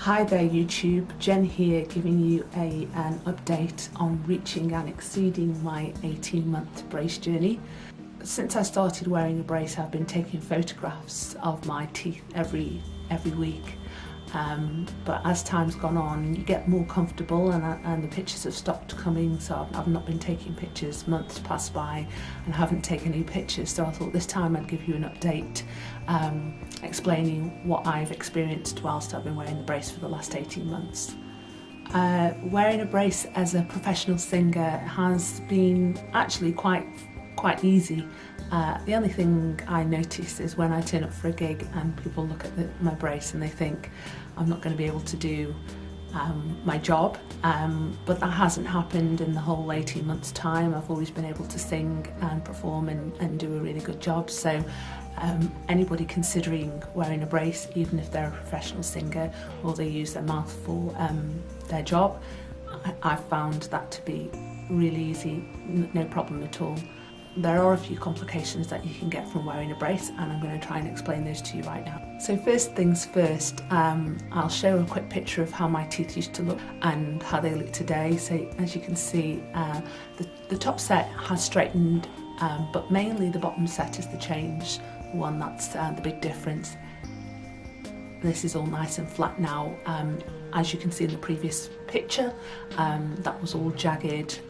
Hi there YouTube, Jen here giving you an update on reaching and exceeding my 18-month brace journey. Since I started wearing a brace, I've been taking photographs of my teeth every week. But as time's gone on, you get more comfortable and the pictures have stopped coming, so I've not been taking pictures. Months passed by and haven't taken any pictures, so I thought this time I'd give you an update explaining what I've experienced whilst I've been wearing the brace for the last 18 months. Wearing a brace as a professional singer has been actually quite easy. The only thing I notice is when I turn up for a gig and people look at my brace and they think I'm not going to be able to do my job, but that hasn't happened in the whole 18 months time. I've always been able to sing and perform and do a really good job, so anybody considering wearing a brace, even if they're a professional singer or they use their mouth for their job, I've found that to be really easy, no problem at all. There are a few complications that you can get from wearing a brace, and I'm going to try and explain those to you right now. So first things first, I'll show a quick picture of how my teeth used to look and how they look today. So as you can see, the top set has straightened, but mainly the bottom set is the change, the one that's the big difference. This is all nice and flat now. As you can see in the previous picture, that was all jagged,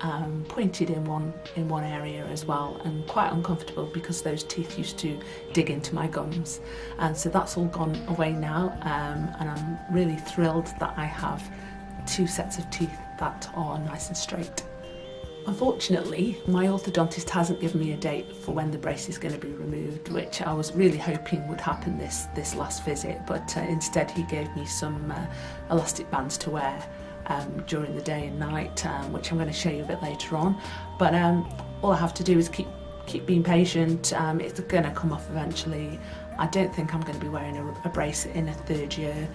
pointed in one area as well, and quite uncomfortable because those teeth used to dig into my gums. And so that's all gone away now, and I'm really thrilled that I have two sets of teeth that are nice and straight. Unfortunately, my orthodontist hasn't given me a date for when the brace is going to be removed, which I was really hoping would happen this last visit, but instead he gave me some elastic bands to wear during the day and night, which I'm going to show you a bit later on. But all I have to do is keep being patient. It's going to come off eventually. I don't think I'm going to be wearing a brace in a third year.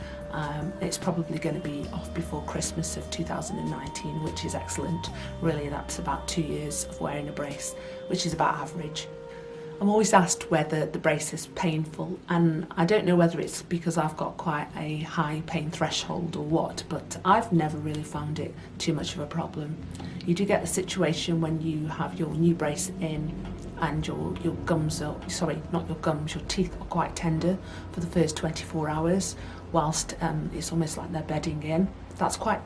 It's probably going to be off before Christmas of 2019, which is excellent. Really, that's about 2 years of wearing a brace, which is about average. I'm always asked whether the brace is painful, and I don't know whether it's because I've got quite a high pain threshold or what, but I've never really found it too much of a problem. You do get a situation when you have your new brace in and your gums are, sorry, not your gums, your teeth are quite tender for the first 24 hours, whilst it's almost like they're bedding in. That's quite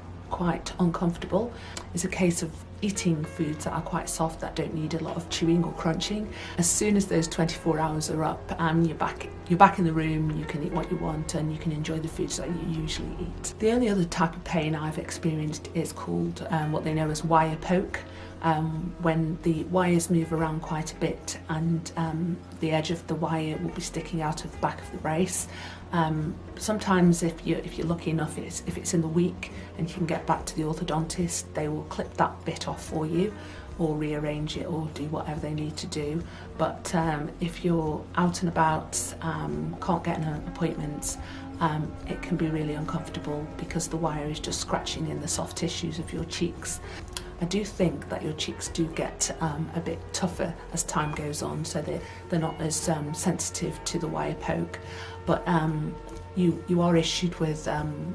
uncomfortable. It's a case of eating foods that are quite soft, that don't need a lot of chewing or crunching. As soon as those 24 hours are up and you're back in the room, you can eat what you want and you can enjoy the foods that you usually eat. The only other type of pain I've experienced is called what they know as wire poke, when the wires move around quite a bit and the edge of the wire will be sticking out of the back of the brace. Sometimes if you're lucky enough, if it's in the week and you can get back to the orthodontist, they will clip that bit off for you or rearrange it or do whatever they need to do. But if you're out and about, can't get an appointment, it can be really uncomfortable because the wire is just scratching in the soft tissues of your cheeks. I do think that your cheeks do get a bit tougher as time goes on, so they're not as sensitive to the wire poke. But you are issued with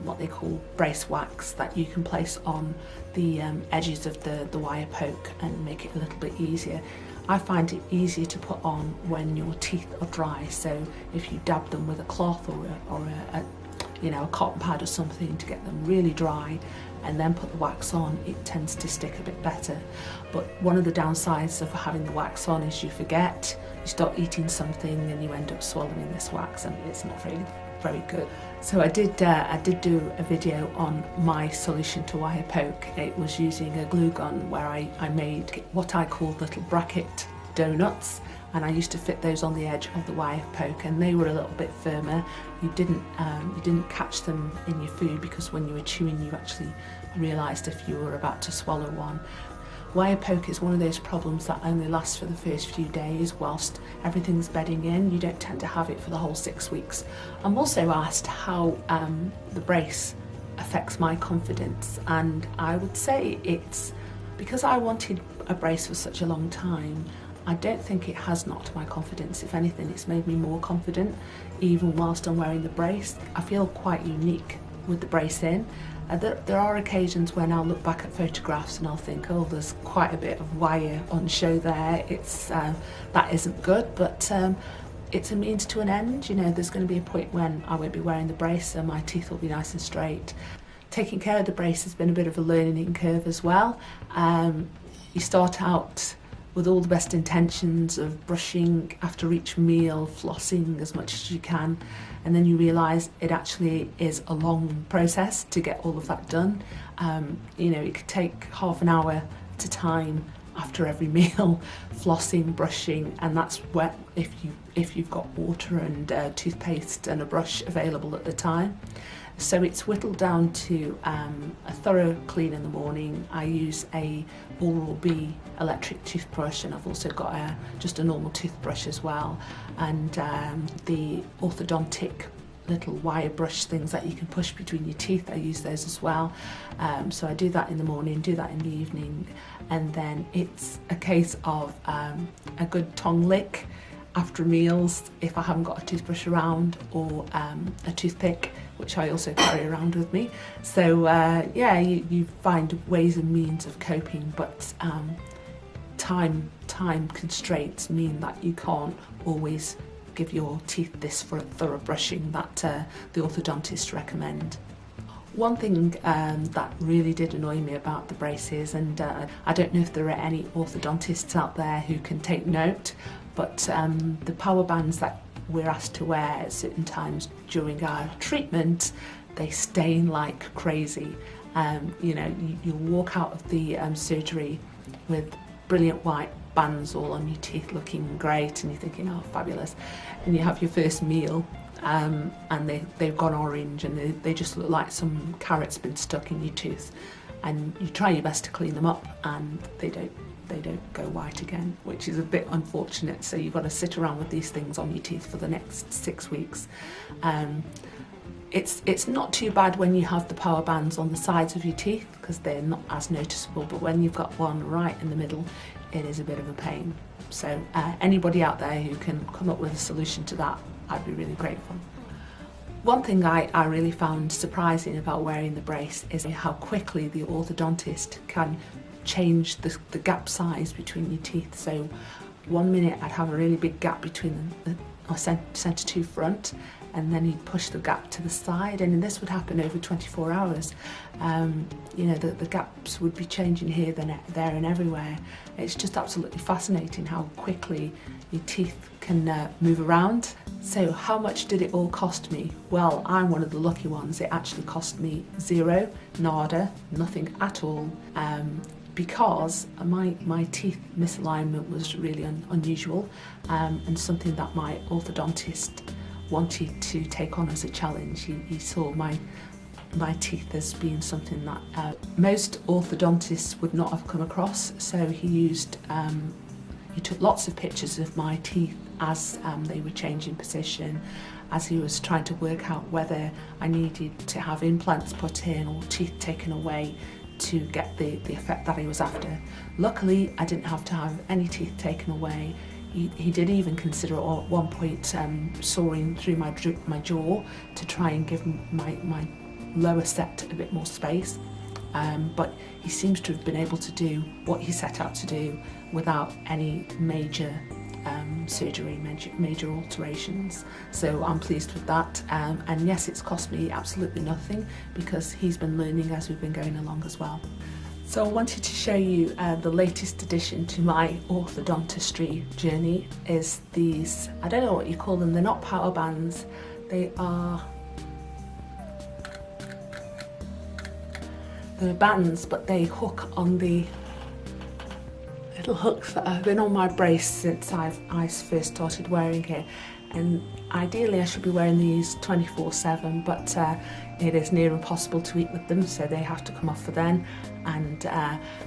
what they call brace wax that you can place on the edges of the wire poke and make it a little bit easier. I find it easier to put on when your teeth are dry, so if you dab them with a cloth or a cotton pad or something to get them really dry and then put the wax on, it tends to stick a bit better. But one of the downsides of having the wax on is you forget, you start eating something and you end up swallowing this wax, and it's not really very good. So I did do a video on my solution to wire poke. It was using a glue gun where I made what I call little bracket donuts, and I used to fit those on the edge of the wire poke, and they were a little bit firmer. You didn't catch them in your food because when you were chewing you actually realised if you were about to swallow one. Wire poke is one of those problems that only lasts for the first few days whilst everything's bedding in. You don't tend to have it for the whole 6 weeks. I'm also asked how the brace affects my confidence, and I would say it's because I wanted a brace for such a long time. I don't think it has knocked my confidence. If anything, it's made me more confident, even whilst I'm wearing the brace. I feel quite unique with the brace in. There are occasions when I'll look back at photographs and I'll think, oh, there's quite a bit of wire on show there. That isn't good, but it's a means to an end. You know, there's going to be a point when I won't be wearing the brace and my teeth will be nice and straight. Taking care of the brace has been a bit of a learning curve as well. You start out with all the best intentions of brushing after each meal, flossing as much as you can, and then you realise it actually is a long process to get all of that done. You know, it could take half an hour at a time after every meal, flossing, brushing, and that's where if you've got water and toothpaste and a brush available at the time. So it's whittled down to a thorough clean in the morning. I use a Oral-B electric toothbrush, and I've also got just a normal toothbrush as well, and the orthodontic little wire brush things that you can push between your teeth. I use those as well. So I do that in the morning, do that in the evening, and then it's a case of a good tongue lick after meals if I haven't got a toothbrush around, or a toothpick, which I also carry around with me. So yeah, you find ways and means of coping, but time constraints mean that you can't always give your teeth this thorough brushing that the orthodontists recommend. One thing that really did annoy me about the braces, and I don't know if there are any orthodontists out there who can take note, but the power bands that we're asked to wear at certain times during our treatment, they stain like crazy. You know, you'll walk out of the surgery with brilliant white bands all on your teeth looking great, and you're thinking, oh, fabulous. And you have your first meal and they've gone orange, and they just look like some carrot's been stuck in your tooth, and you try your best to clean them up and they don't go white again, which is a bit unfortunate. So you've got to sit around with these things on your teeth for the next 6 weeks. It's not too bad when you have the power bands on the sides of your teeth, because they're not as noticeable, but when you've got one right in the middle, it is a bit of a pain. So anybody out there who can come up with a solution to that, I'd be really grateful. One thing I really found surprising about wearing the brace is how quickly the orthodontist can change the gap size between your teeth. So 1 minute I'd have a really big gap between the centre tooth front, and then he'd push the gap to the side, and this would happen over 24 hours. You know, the gaps would be changing here, there and everywhere. It's just absolutely fascinating how quickly your teeth can move around. So how much did it all cost me? Well, I'm one of the lucky ones. It actually cost me zero, nada, nothing at all. Because my teeth misalignment was really unusual, and something that my orthodontist wanted to take on as a challenge. He saw my teeth as being something that most orthodontists would not have come across. So he took lots of pictures of my teeth as they were changing position, as he was trying to work out whether I needed to have implants put in or teeth taken away to get the effect that he was after. Luckily, I didn't have to have any teeth taken away. He did even consider at one point sawing through my jaw to try and give my lower set a bit more space. But he seems to have been able to do what he set out to do without any major surgery, major alterations. So I'm pleased with that. And yes, it's cost me absolutely nothing, because he's been learning as we've been going along as well. So I wanted to show you the latest addition to my orthodontistry journey is these, I don't know what you call them, they're not power bands, they're bands, but they hook on the little hooks that have been on my brace since I first started wearing it. And ideally I should be wearing these 24/7, but it is near impossible to eat with them, so they have to come off for then. And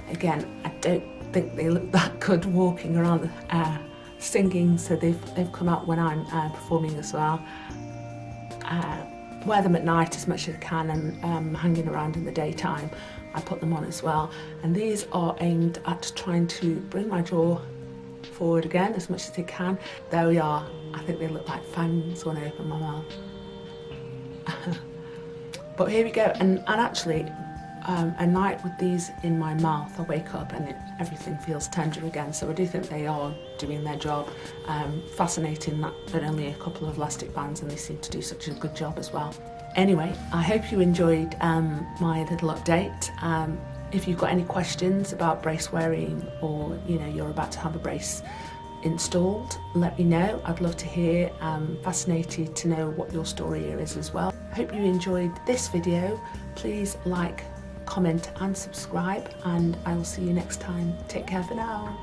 again, I don't think they look that good walking around singing, so they've come out when I'm performing as well. Wear them at night as much as I can, and hanging around in the daytime I put them on as well. And these are aimed at trying to bring my jaw forward again as much as they can. There we are. I think they look like fangs when I open my mouth. But here we go, and actually a night with these in my mouth, I wake up and everything feels tender again, so I do think they are doing their job. Fascinating that they're only a couple of elastic bands and they seem to do such a good job as well. Anyway, I hope you enjoyed my little update. If you've got any questions about brace wearing, or you're about to have a brace installed, let me know. I'd love to hear. Fascinated to know what your story here is as well. Hope you enjoyed this video. Please like, comment and subscribe, and I will see you next time. Take care for now.